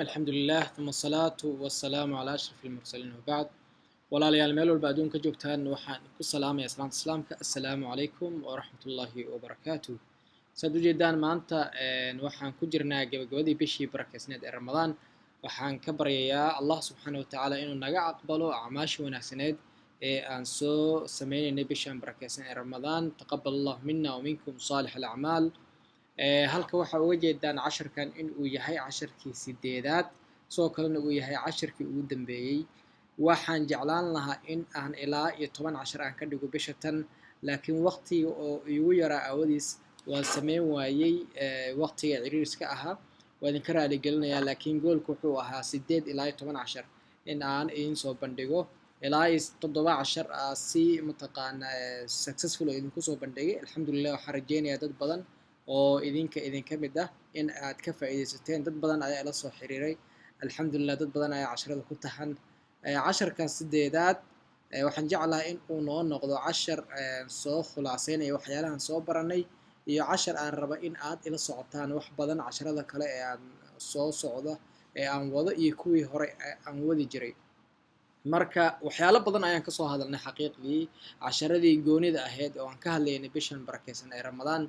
الحمد لله ثم الصلاة والسلام على أشرف المرسلين وبعد walaalayaal meel walba adduunka joogtaan waxaan ku salaamayaa salaanta islaamka assalaamu calaykum waraxmatullaahi wabarakaatuh saad u jeedaan maanta waxaan ku jirnaa gabagabadii bishii barakeysneed ee ramadaan waxaan ka baryayaa allah subxaana wa tacaala inuu naga aqbalo acmaashii wanaagsaneed ee aan soo sameynaynay bishan barakeysan ee ramadaan taqabbal allahu mina wa minkum saalix alacmaal halka waxaa uga jeedaan casharkan in uu yahay casharkii sideedaad sidoo kalena uu yahay casharkii ugu dambeeyey waxaan jeclaan lahaa in aan ilaa iyo 10 cashar aan ka dhigo bisha tan laakiin waqtiga oo igu yaraa aawadiis waan sameyn waayey waqtiga ciriiriska ahaa waan idinka raali gelinayaa laakiin goolku wuxuu ahaa 8 ilaa 10 cashar in aan idin soo bandhigo ilaa 7 cashar si mataqaana successful oo idinku soo bandhigay alxamdulillah waxaan rajeynayaa dad badan oo idinka mid ah in aad ka faa'iideysateen dad badan ayaa la soo xiriiray alxamdulillah dad badan ayaa casharada ku taxan casharkan sideedaad waxaan jeclahay in uu noo noqdo cashar soo khulaaseynaya waxyaalahan soo baranay iyo cashar aan raba in aad ila socotaan wax badan casharada kale ee aan soo socdo ee aan wado iyo kuwii hore aan wadi jiray marka waxyaalo badan ayaan kasoo hadalnay xaqiiqdii casharadii goonida ahayd oo aan ka hadlaynay bishan barakeysan ee ramadaan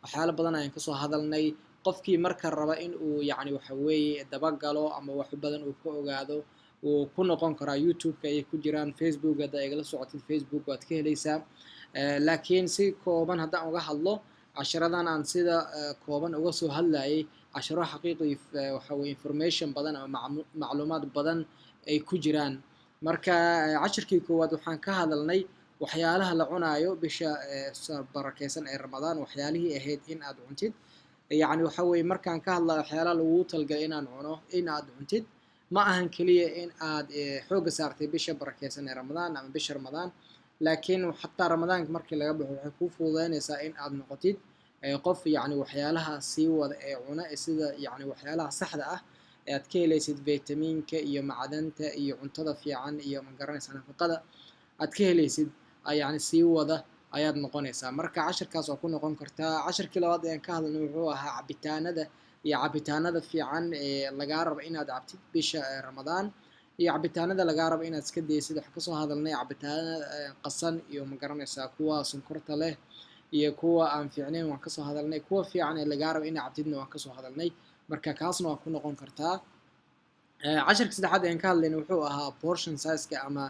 waxyaalo badan ayaan kasoo hadalnay qofkii marka raba in uu yacni waxa weeye dabagalo ama wax badan uu ka ogaado wuu ku noqon karaa youtube-ka ay ku jiraan facebook hadda igala socotid facebook waad ka helaysaa laakiin si kooban haddaan uga hadlo casharadan aan sida kooban uga soo hadlayay casharo xaqiiqii waxa weeye information badan ama macluumaad badan ay ku jiraan marka casharkii koowaad waxaan ka hadalnay waxyaalaha la cunaayo bisha barakeysan ee ramadaan waxyaalihii ahayd in aad cuntid yacni waxa weeye markaan ka hadlayo waxyaalaha lagu talgalay inaan cuno in aad cuntid ma ahan kaliya in aad xooga saartay bisha barakeysan ee ramadaan ama bisha ramadaan laakiin xataa ramadaanka markii laga baxo waxay kuu fududeynaysaa in aad noqotid qof yacni waxyaalaha sii wada ee cuna sida yacni waxyaalaha saxda ah ee aad ka helaysid vitaminka iyo macdanta iyo cuntada fiican iyo ma garanaysaa nafaqada aad ka helaysid yacni sii wada ayaad noqonaysaa marka casharkaas waa ku noqon kartaa casharkii labaad ayaan ka hadalnay wuxuu ahaa cabitaanada fiican ee lagaa rabo inaad cabtid bisha ramadaan iyo cabitaanada lagaa rabo inaad iska daysid waxaan kasoo hadalnay cabitaanada qasan iyo ma garanaysaa kuwa sonkorta leh iyo kuwa aan fiicnayn waan kasoo hadalnay kuwa fiican ee lagaa rabo inaad cabtidna waan kasoo hadalnay marka kaasna waa ku noqon kartaa casharka saddexaad ayaan ka hadlayna wuxuu ahaa portion size-ka ama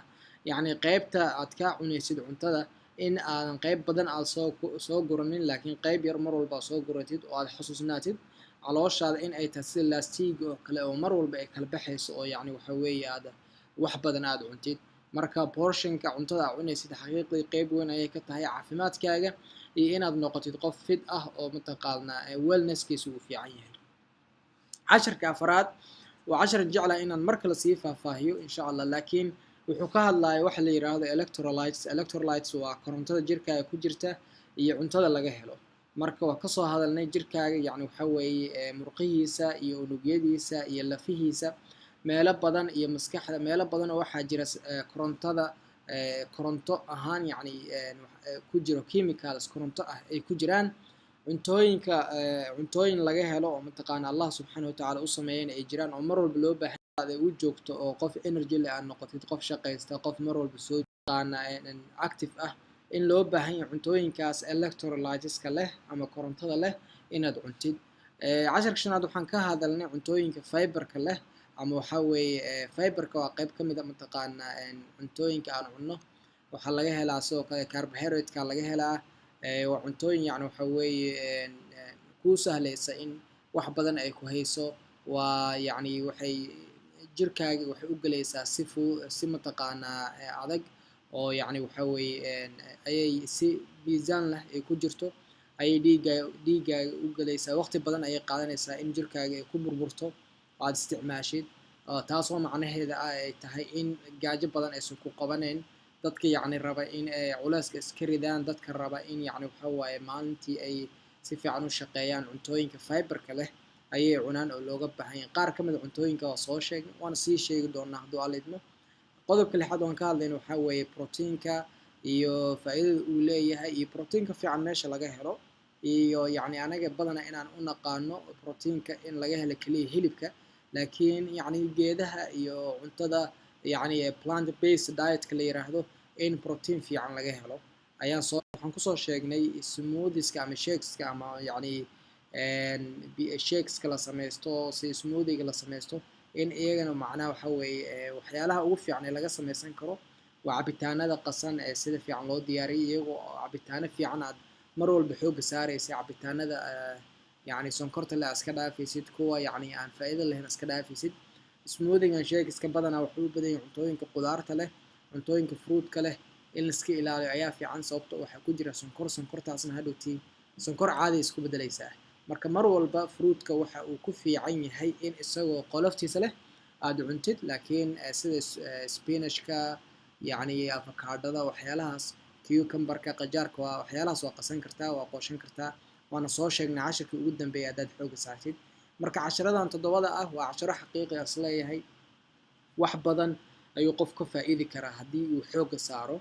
yacni qeybta aad ka cunaysid cuntada in aadan qeyb badan aad soo guranin laakiin qeyb yar mar walba soo guratid oo aad xusuusnaatid calooshaada in ay tahay sida laastiig oo kale oo mar walba ay kala baxayso oo yacni waxa weeye aad wax badan aad cuntid marka portionka cuntada aad cunaysid xaqiiqdii qeyb weyn ayay ka tahay caafimaadkaaga iyo inaad noqotid qof fit ah oo mataqaanaa wellnesskiisa uu fiican yahay casharka afraad waa cashar jeclahay inaan mar kale sii faahfaahiyo insha allah laakiin wuxuu ka hadlayo waxa la yiraahdo electrolytes waa korontada jirkaaga ku jirta iyo cuntada laga helo marka waa kasoo hadalnay jirkaaga yacni waxa weeye murqihiisa iyo unugyadiisa iyo lafihiisa meelo badan iyo maskaxda meelo badan oo waxaa jira koronto ahaan yacni ku jiro chemicals koronto ah ay ku jiraan cuntooyin laga helo oo mataqaana allah subxaana wa tacaala u sameeyayna ay jiraan oo mar walba loo baahan yahay u joogto oo qof energy leh aad noqotid qof shaqaysta qof mar walba soo taqaana active ah in loo baahan yahay cuntooyinkaas electrolyteska leh ama korontada leh inaad cuntid casharka shanaad waxaan ka hadalnay cuntooyinka fiberka leh ama waxa weeye fiberka waa qayb ka mid a mataqaana cuntooyinka aan cunno waxaa laga helaa sidoo kale carbohydrate-ka laga helaa waa cuntooyin yacni waxa weeye kuu sahlaysa in wax badan ay ku hayso waa yacni waxay jirkaaga waxay u gelaysaa si mataqaanaa adag oo yacni waxa weeye ayay si miisaan leh ay ku jirto ayay dhiigaaga u gelaysaa waqti badan ayay qaadanaysaa in jirkaaga ay ku burburto aad isticmaashid taasoo macnaheeda ay tahay in gaajo badan aysan ku qabanayn dadka yacni raba in ay culeyska iska ridaan dadka raba in yacni waxa waaye maalintii ay si fiican u shaqeeyaan cuntooyinka fiberka leh ayay cunaan oo looga baahan yahay qaar ka mid a cuntooyinka waa soo sheegay waana sii sheegi doonaa hadduu alla idmo qodobka lixaad waan ka hadlayna waxaa weeye proteinka iyo faa'iidada uu leeyahay iyo proteinka fiican meesha laga helo iyo yacni anaga badana inaan u naqaano proteinka in laga helo keliya hilibka laakiin yacni geedaha iyo cuntada yacni plant based dietka la yiraahdo in protein fiican laga helo waxaan kusoo sheegnay smoothieska ama shakeska ama yacni shakeska la sameysto si smoothiga la sameysto in iyagana macnaha waxa weeye waxyaalaha ugu fiican ee laga sameysan karo waa cabitaanada qasan ee sida fiican loo diyaariyay iyagoo cabitaano fiican aad mar walba xooga saaraysa cabitaanada yacni sonkorta leh iska dhaafaysid kuwa yacni aan faa'iido lahayn iska dhaafaysid smoothigan shakeska badanaa wuxuu u badan yahay cuntooyinka qudaarta leh cuntooyinka fruitka leh in la iska ilaaliyo ayaa fiican sababtoo waxaa ku jira sonkortaasna hadhowtii sonkor caadi isku beddelaysaa marka mar walba fruitka waxa uu ku fiican yahay in isagoo qoloftiisa leh aad cuntid laakiin sida spinachka yacni avocadada waxyaalahaas cucumberka qajaarka waa waxyaalahaas waa qasan kartaa waa qooshan kartaa waana soo sheegnay casharkii ugu dambeeyay haddaad xooga saartid marka casharadan toddobada ah waa casharo xaqiiqi as leeyahay wax badan ayuu qof ka faa'iidi karaa haddii uu xooga saaro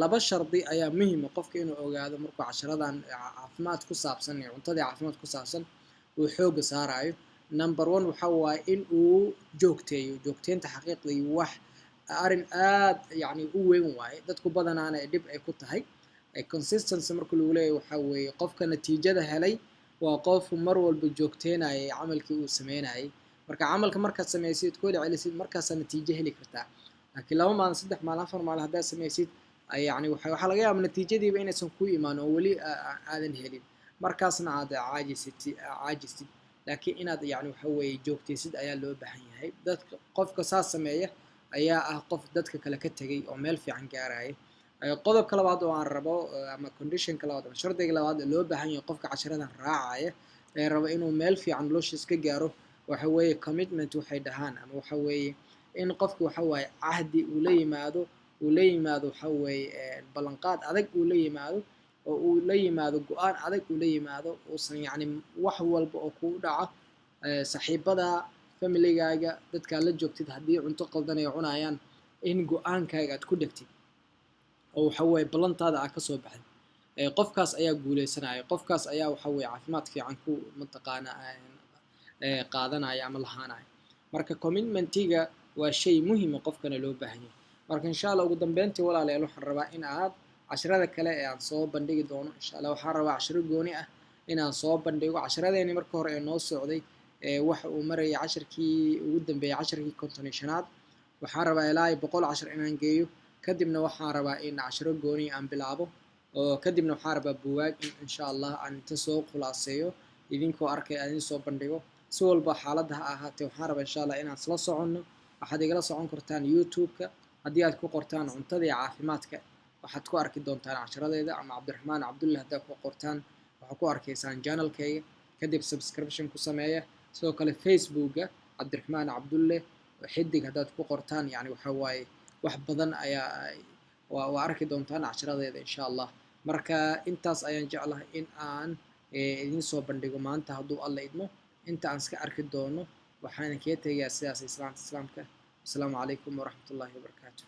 laba shardi ayaa muhiima qofka inuu ogaado markuu casharadan caafimaad ku saabsan iyo cuntadii caafimaad ku saabsan uu xooga saarayo number one waxa waaye in uu joogteynta xaqiiqdii wax arrin aad yacni u weyn waaye dadku badanaana dhib ay ku tahay consistency marka lagu leeyahay waxa weeye qofka natiijada helay waa qof mar walba joogteynayay camalkii uu sameynayay marka camalka markaad samaysid kooda celisid markaasaa natiijo heli kartaa laakiin 2 maalin 3 maalin 4 maalin haddaad samaysid yacni waxaa laga yaabaa natiijadiiba inaysan ku imaan oo weli aadan helin markaasna aad caajistid laakiin inaad yacni waxa weeye joogtaysid ayaa loo baahan yahay qofka saas sameeya ayaa ah qof dadka kale ka tegay oo meel fiican gaaraya qodobka labaad oo aan rabo ama conditionka labaad ama shardiga labaad loo baahan yahay qofka casharadan raacaya ee raba inuu meel fiican noloshiisa ka gaaro waxa weeye commitment waxay dhahaan ama waxa weeye in qofka waxa waaye cahdi uu la yimaado waxa weeye ballanqaad adag uu la yimaado oo uu la yimaado go-aan adag uu la yimaado uusan yacni wax walba oo kugu dhaca saaxiibada familigaaga dadkaa la joogtid haddii cunto qaldan ay cunayaan in go-aankaaga aad ku dhegtid oo waxa weeye ballantaada aad ka soo baxday qofkaas ayaa guuleysanaya qofkaas ayaa waxa weeye caafimaad fiican ku mataqaana qaadanaya ama lahaanaya marka commitmentiga waa shay muhiima qofkana loo baahan yahay marka insha allah ugu dambeyntii walaalayaal waxaan rabaa in aad casharada kale ee aan soo bandhigi doono insha allah waxaan rabaa casharo gooni ah in aan soo bandhigo casharadeeni marka hore ee noo socday waxa uu marayay casharkii ugu dambeeyay casharkii 55aad waxaan rabaa ilaa 100 cashar inaan geeyo kadibna waxaan rabaa in casharo gooni aan bilaabo oo kadibna waxaan rabaa buugaag in insha allah aan inta soo khulaaseeyo idinkoo arkay aan idin soo bandhigo si walba xaaladda ha ahaatee waxaan rabaa insha allah inaan isla soconno waxaad igala socon kartaan youtube-ka haddii aad ku qortaan cuntada iyo caafimaadka waxaad ku arki doontaan casharadeeda ama cabdiraxmaan cabdulle haddaad ku qortaan waxaad ku arkaysaan channelkayga kadib subscription ku sameeya sidoo kale facebookga cabdiraxmaan cabdulle xidig haddaad ku qortaan yacni waxa waaye wax badan ayaa waa arki doontaan casharadeeda insha allah marka intaas ayaan jeclahay in aan idin soo bandhigo maanta hadduu alla idmo inta aan iska arki doono waxaan kaga tegayaa sidaas islaamka asalaamu calaykum waraxmatullaahi wabarakaatu